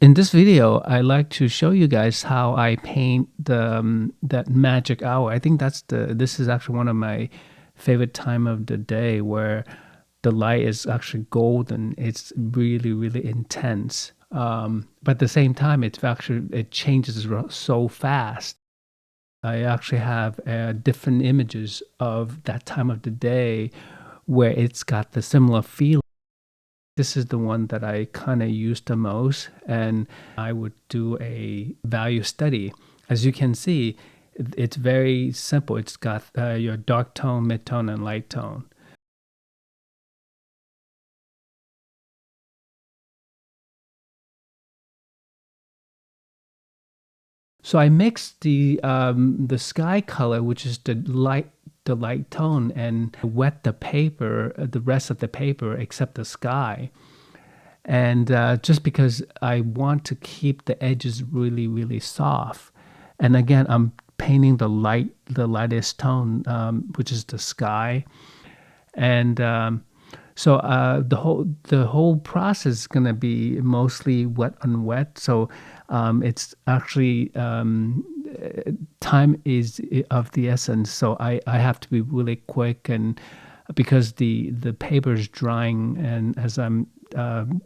In this video, I like to show you guys how I paint that magic hour. I think this is actually one of my favorite time of the day where the light is actually golden. It's really, really intense. But at the same time, it changes so fast. I actually have different images of that time of the day where it's got the similar feeling. This is the one that I kind of use the most, and I would do a value study. As you can see, it's very simple. It's got your dark tone, mid tone, and light tone. So I mix the sky color, which is the light tone, and wet the paper, the rest of the paper except the sky. And just because I want to keep the edges really, really soft. And again, I'm painting the lightest tone, which is the sky. And the whole process is gonna be mostly wet on wet. So it's actually time is of the essence. So I have to be really quick, and because the paper is drying, and as I'm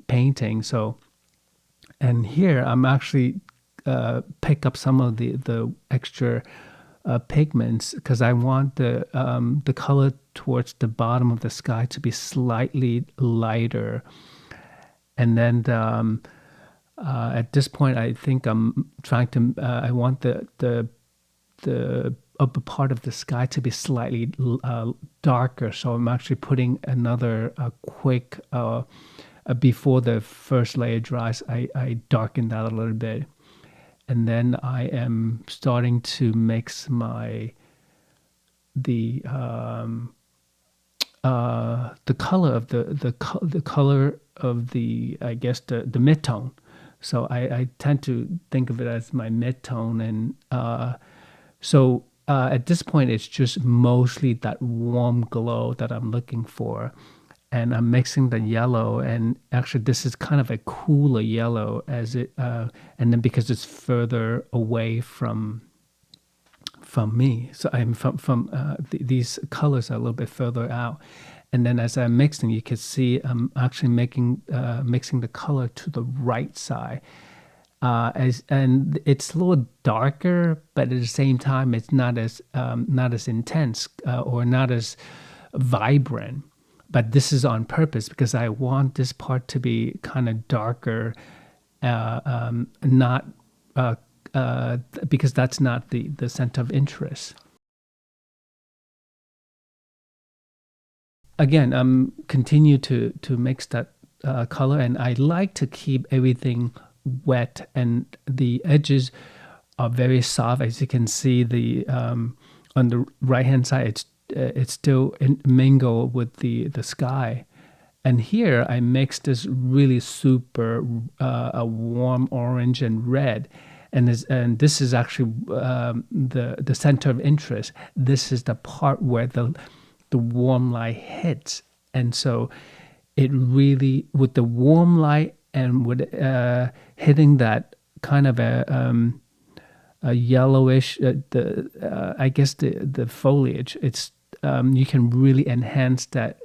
painting. So, and here I'm actually pick up some of the extra pigments because I want the color towards the bottom of the sky to be slightly lighter. And then at this point, I think I'm trying to. I want the upper part of the sky to be slightly darker. So I'm actually putting another quick. Before the first layer dries, I darken that a little bit. And then I am starting to mix the color of the color of the, I guess, the mid-tone. So I tend to think of it as my mid-tone. And at this point, it's just mostly that warm glow that I'm looking for. And I'm mixing the yellow, and actually this is kind of a cooler yellow and then because it's further away from me, so I'm these colors are a little bit further out, and then as I'm mixing, you can see I'm actually mixing the color to the right side, and it's a little darker, but at the same time, it's not as intense or not as vibrant. But this is on purpose because I want this part to be kind of darker, not because that's not the center of interest. Again, continue to mix that color, and I like to keep everything wet, and the edges are very soft. As you can see, the on the right hand side, it's still mingle with the sky. And here I mixed this really super a warm orange and red, and this is actually the center of interest. This is the part where the warm light hits, and so it really, with the warm light and with hitting that kind of a yellowish I guess the foliage, it's you can really enhance that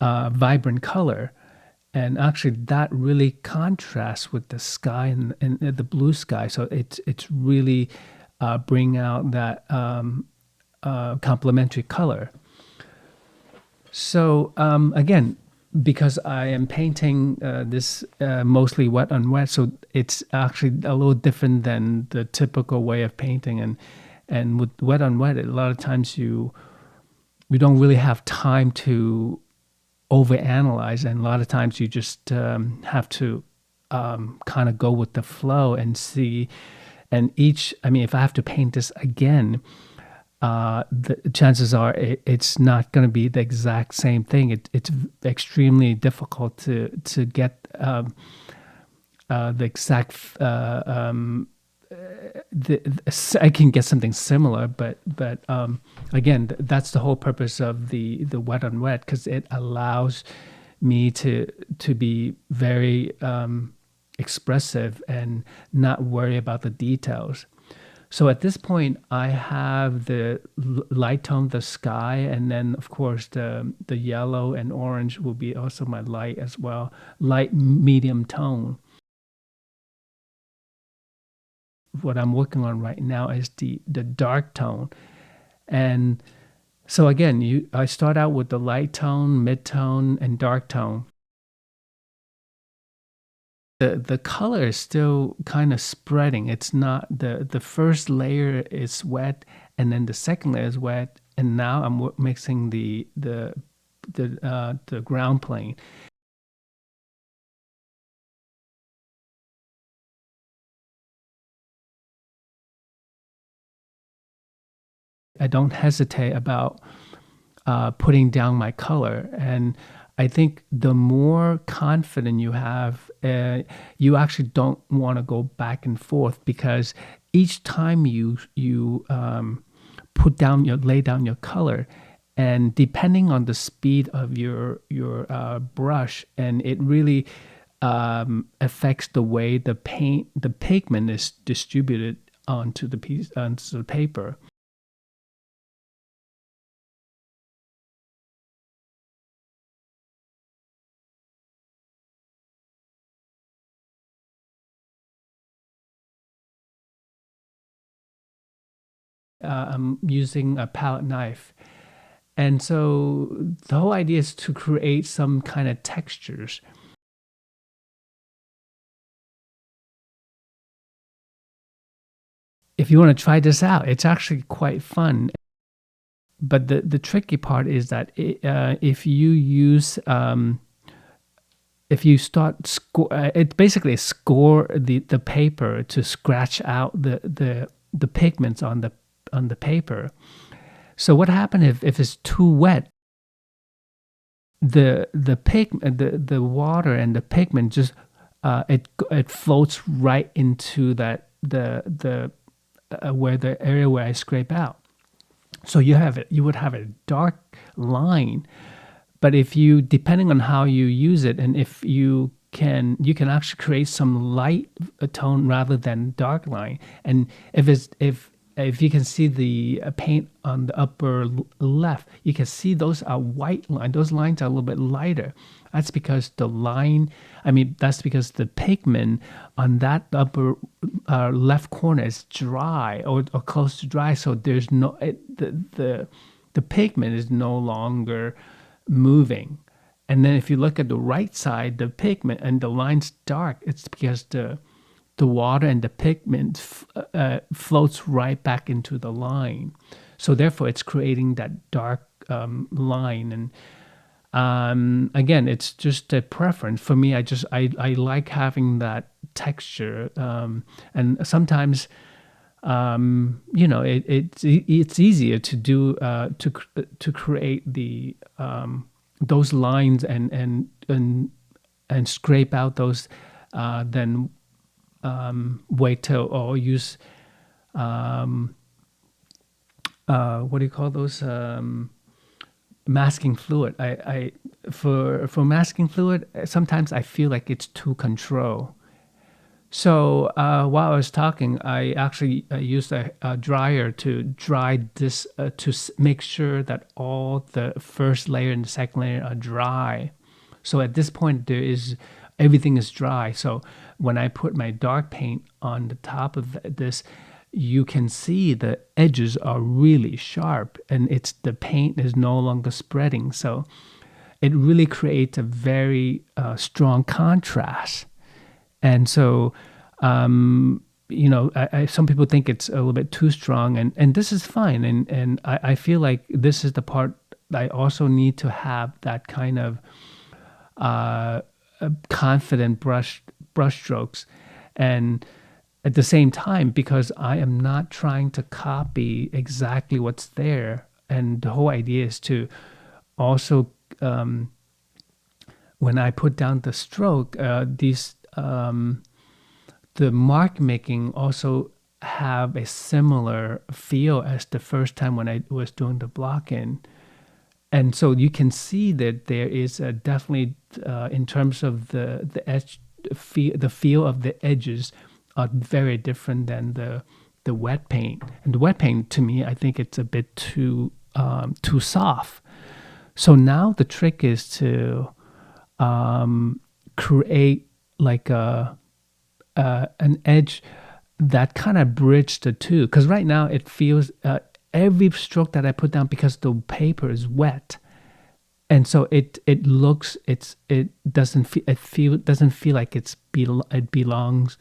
vibrant color, and actually that really contrasts with the sky and the blue sky, so it's really bring out that complementary color. So again, because I am painting this mostly wet on wet, so it's actually a little different than the typical way of painting. And with wet on wet, a lot of times you don't really have time to overanalyze, and a lot of times you just have to kind of go with the flow and see. And I mean, if I have to paint this again, the chances are it's not going to be the exact same thing. It's extremely difficult to get the exact. I can get something similar, but again, that's the whole purpose of the wet on wet, because it allows me to be very expressive and not worry about the details. So at this point, I have the light tone, the sky, and then of course the yellow and orange will be also my light as well, light medium tone. What I'm working on right now is the dark tone, and so again, I start out with the light tone, mid tone, and dark tone. The color is still kind of spreading. It's not the first layer is wet, and then the second layer is wet, and now I'm mixing the ground plane. I don't hesitate about putting down my color. And I think the more confident you have, you actually don't want to go back and forth, because each time you lay down your color, and depending on the speed of your brush, and it really affects the way the pigment is distributed onto the paper. I'm using a palette knife. And so the whole idea is to create some kind of textures. If you want to try this out, it's actually quite fun. But the tricky part is that if you start it basically score the paper to scratch out the pigments on the paper. So what happens if it's too wet? The water and the pigment just it floats right into that the where the area where I scrape out. So you would have a dark line, but if you, depending on how you use it, and if you can actually create some light tone rather than dark line. And if you can see the paint on the upper left, you can see those are white lines. Those lines are a little bit lighter. That's because that's because the pigment on that upper left corner is dry, or close to dry. So there's the pigment is no longer moving. And then if you look at the right side, the pigment and the line's dark. It's because the water and the pigment floats right back into the line. So therefore, it's creating that dark line. And again, it's just a preference for me. I like having that texture, and sometimes it's easier to do to create the those lines and scrape out those than wait till or use what do you call those, masking fluid. I for masking fluid, sometimes I feel like it's too control. So while I was talking, I actually used a dryer to dry this make sure that all the first layer and the second layer are dry. So at this point, everything is dry. So when I put my dark paint on the top of this, you can see the edges are really sharp, and the paint is no longer spreading. So it really creates a very strong contrast. And so, some people think it's a little bit too strong, and this is fine. And I feel like this is the part I also need to have that kind of confident brush strokes. And at the same time, because I am not trying to copy exactly what's there, and the whole idea is to also, when I put down the stroke, the mark making also have a similar feel as the first time when I was doing the block in. And so you can see that there is a definitely in terms of the edge the feel of the edges are very different than the wet paint. And the wet paint, to me, I think it's a bit too soft. So now the trick is to create like an edge that kind of bridge the two. Because right now it feels every stroke that I put down, because the paper is wet, and so it looks it doesn't feel like it belongs.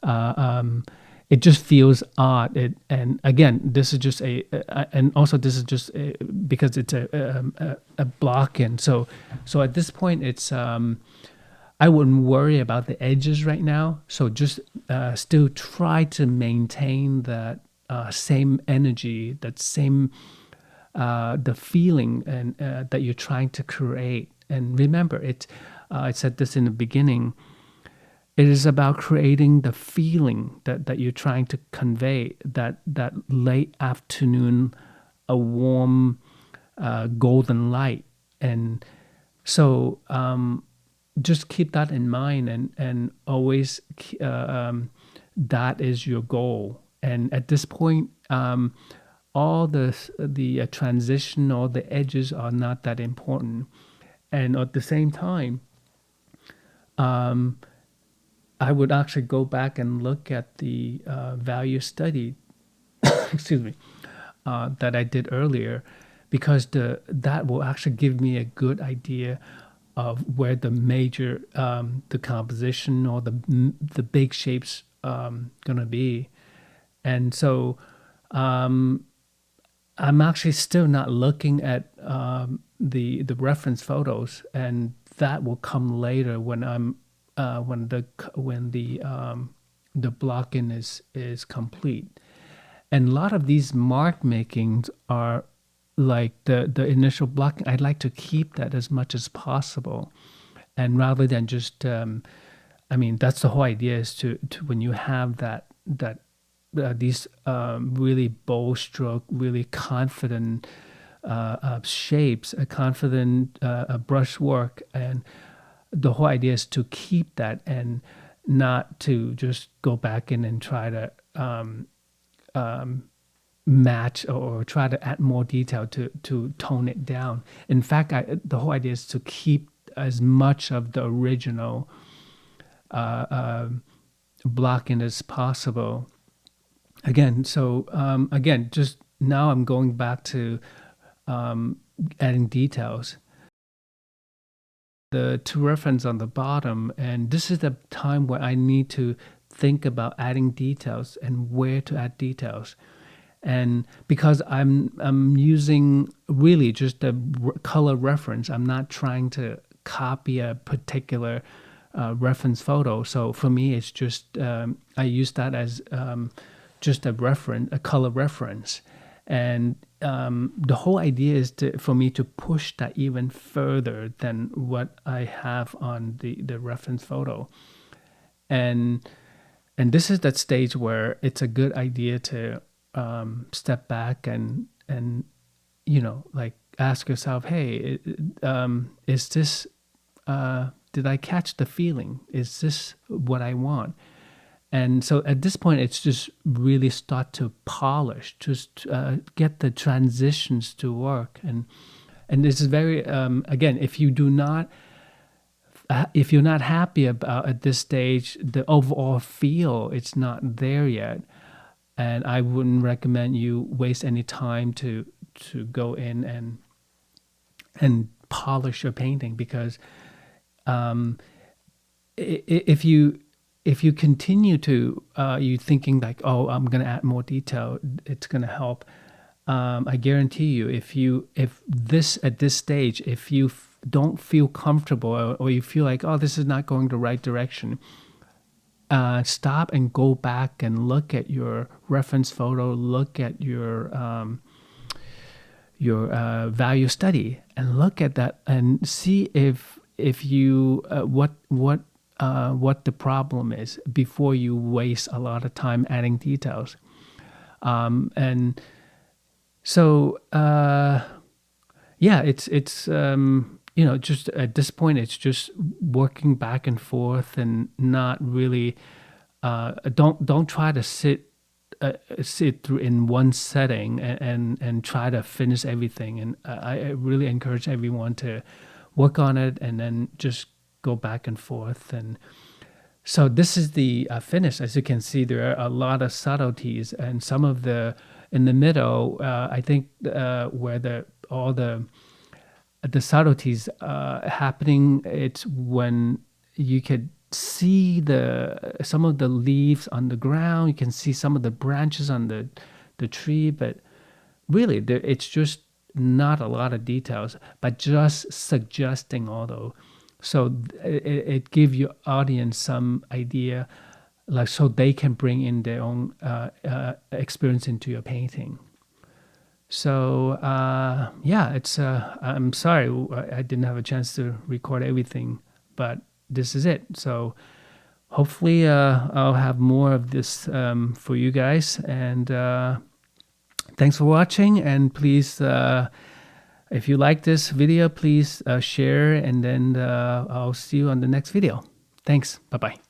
Uh, um, it just feels odd. And again, this is just and also this is just because it's a block, and so at this point it's I wouldn't worry about the edges right now. So just still try to maintain that same energy, that same the feeling and that you're trying to create. And remember, I said this in the beginning. It is about creating the feeling that you're trying to convey. That late afternoon, a warm golden light, and so. Just keep that in mind, and always that is your goal. And at this point, all the transition or the edges are not that important. And at the same time, I would actually go back and look at the value study, excuse me, that I did earlier, because that will actually give me a good idea of where the major the composition or the big shapes gonna be. And so I'm actually still not looking at the reference photos, and that will come later when the blocking is complete. And a lot of these mark makings are like the initial blocking. I'd like to keep that as much as possible, and rather than just I mean, that's the whole idea, is to when you have that these really bold stroke, really confident shapes, a confident brushwork, and the whole idea is to keep that and not to just go back in and try to match or try to add more detail to tone it down. In fact, the whole idea is to keep as much of the original blocking as possible. Again, so again, just now I'm going back to adding details. The two reference on the bottom, and this is the time where I need to think about adding details and where to add details. And because I'm using really just a color reference, I'm not trying to copy a particular reference photo. So for me, it's just I use that as just a reference, a color reference. And the whole idea is for me to push that even further than what I have on the reference photo. And this is that stage where it's a good idea to step back and like ask yourself, hey, is this did I catch the feeling? Is this what I want? And so at this point, it's just really start to polish, just get the transitions to work. And this is very again, if you're not happy about at this stage the overall feel, it's not there yet. And I wouldn't recommend you waste any time to go in and polish your painting, because if you continue to you thinking like, oh, I'm gonna add more detail, it's gonna help. I guarantee you, if this at this stage, if you don't feel comfortable, or you feel like, oh, this is not going the right direction, stop and go back and look at your reference photo, look at your value study, and look at that and see if you what the problem is before you waste a lot of time adding details. And so yeah, it's just at this point, it's just working back and forth and not really. Don't try to sit through in one setting and try to finish everything. And I really encourage everyone to work on it and then just go back and forth. And so this is the finish. As you can see, there are a lot of subtleties, and some of the in the middle. I think where all the subtleties happening. It's when you could see some of the leaves on the ground. You can see some of the branches on the tree, but really, it's just not a lot of details, but just suggesting all those. So it gives your audience some idea, like so they can bring in their own experience into your painting. So yeah, it's. I'm sorry I didn't have a chance to record everything, but this is it. So hopefully I'll have more of this for you guys. And thanks for watching. And please, if you like this video, please share. And then I'll see you on the next video. Thanks. Bye bye.